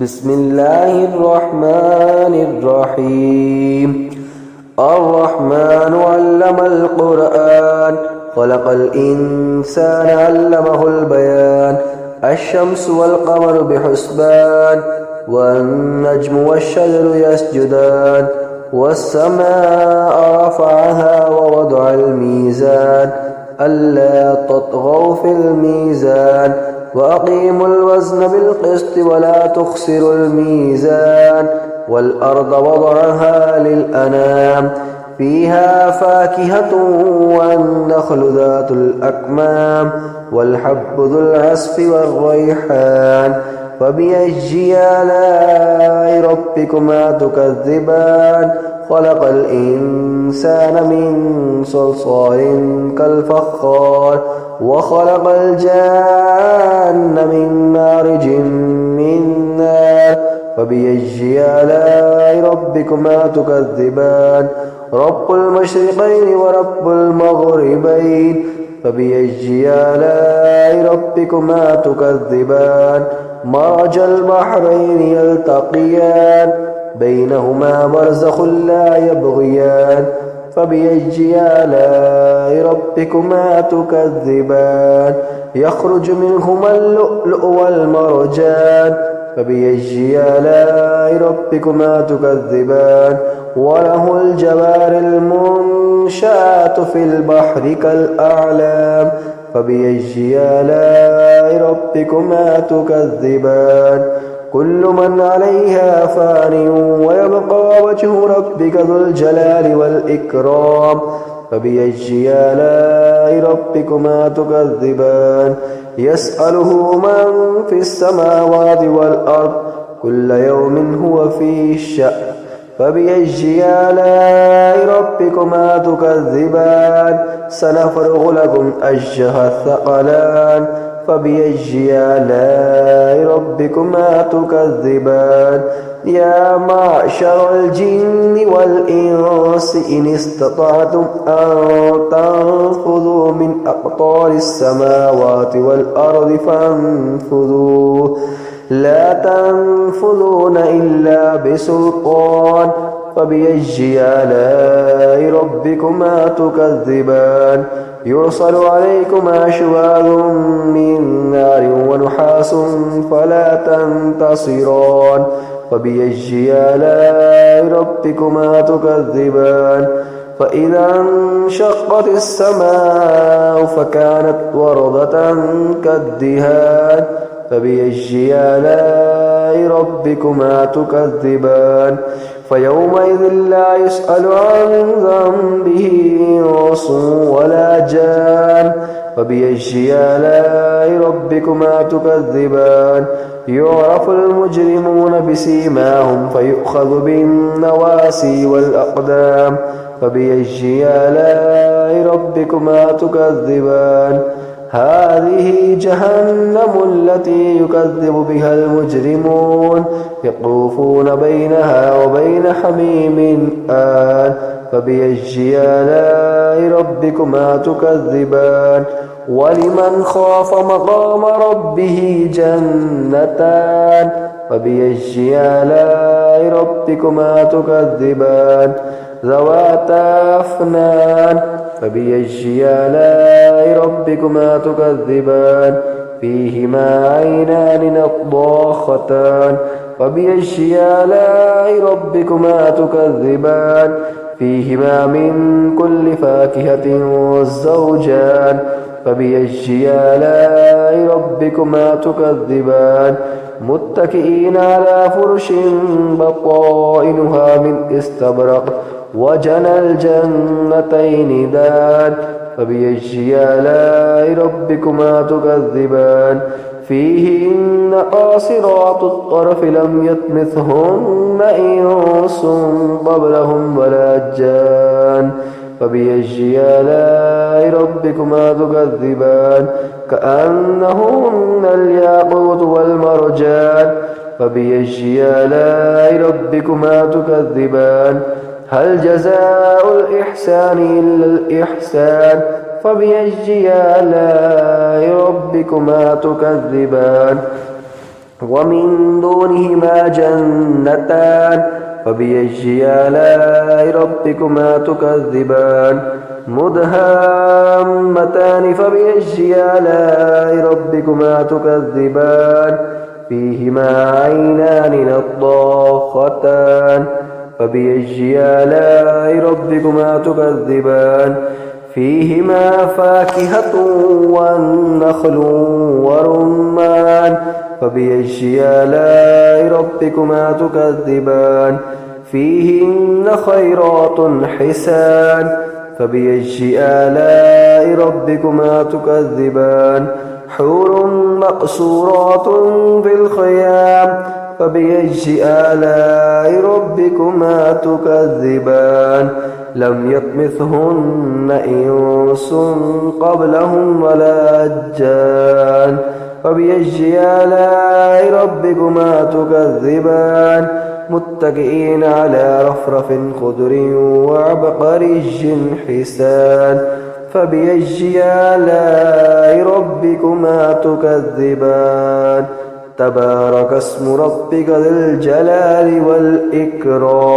بسم الله الرحمن الرحيم. الرحمن علم القرآن خلق الإنسان علمه البيان. الشمس والقمر بحسبان والنجم والشجر يسجدان والسماء رفعها ووضع الميزان ألا تطغوا في الميزان وأقيموا الوزن بالقسط ولا تخسروا الميزان والأرض وضعها للأنام فيها فاكهة والنخل ذات الأكمام والحب ذو العصف والريحان فبأي آلاء ربكما تكذبان. خلق الإنسان من صلصال كالفخار وخلق الجان من مارج من نار فبأي آلاء ربكما تكذبان. رب المشرقين ورب المغربين فبأي آلاء ربكما تكذبان. مرج البحرين يلتقيان بينهما برزخ لا يبغيان فبأي آلاء ربكما تكذبان. يخرج منهما اللؤلؤ والمرجان فبأي آلاء ربكما تكذبان. وله الجوار المنشآت في البحر كالأعلام فبأي آلاء ربكما تكذبان. كل من عليها فان ويبقى وجه ربك ذو الجلال والإكرام فبأي آلاء ربكما تكذبان. يسأله من في السماوات والأرض كل يوم هو في شأن فبأي آلاء ربكما تكذبان. سنفرغ لكم أيها الثقلان فبأي آلاء ربكما تكذبان. يا معشر الجن والإنس إن استطعتم أن تنفذوا من أقطار السماوات والأرض فانفذوا لا تنفذون إلا بسلطان فبأي آلاء ربكما تكذبان. يرسل عليكما شواظ من نار ونحاس فلا تنتصران فبأي آلاء ربكما تكذبان. فإذا انشقت السماء فكانت وردة كالدهان فبأي آلاء ربكما تكذبان. فيومئذ لا يسأل عن ذنبه إنس ولا جان فبأي آلاء ربكما تكذبان. يعرف المجرمون بسيماهم فيؤخذ بالنواسي والأقدام فبأي آلاء ربكما تكذبان. هذه جهنم التي يكذب بها المجرمون يطوفون بينها وبين حميم آن فبأي آلاء ربكما تكذبان. ولمن خاف مقام ربه جنتان فبأي آلاء ربكما تكذبان. ذواتا أفنان فبأي آلاء ربكما تكذبان. فيهما عينان نضاختان فبأي آلاء ربكما تكذبان. فيهما من كل فاكهة زوجان فبأي آلاء ربكما تكذبان. متكئين على فرش بطائنها من استبرق وجنى الجنتين دان فبأي آلاء ربكما تكذبان. فيهن قاصرات الطرف لم يطمثهن إنس قبلهم ولا جان فبأي آلاء ربكما تكذبان. كأنهن الياقوت والمرجان فبأي آلاء ربكما تكذبان. هل جزاء الإحسان إلا الإحسان فبأي آلاء ربكما تكذبان ومن دونهما جنتان فبأي آلاء ربكما تكذبان مدهامتان فبأي آلاء ربكما تكذبان فيهما عينان نضاختان فبأي آلاء ربكما تكذبان فيهما فاكهة والنخل ورمان فبأي آلاء ربكما تكذبان فيهن خيرات حسان فبأي آلاء ربكما تكذبان حور مقصورات في الخيام فبأي آلاء ربكما تكذبان لم يطمثهن إنس قبلهم ولا جان فبأي آلاء ربكما تكذبان متكئين على رفرف خضر وعبقري حسان فبأي آلاء ربكما تكذبان تبارك اسم ربك ذي الجلال والإكرام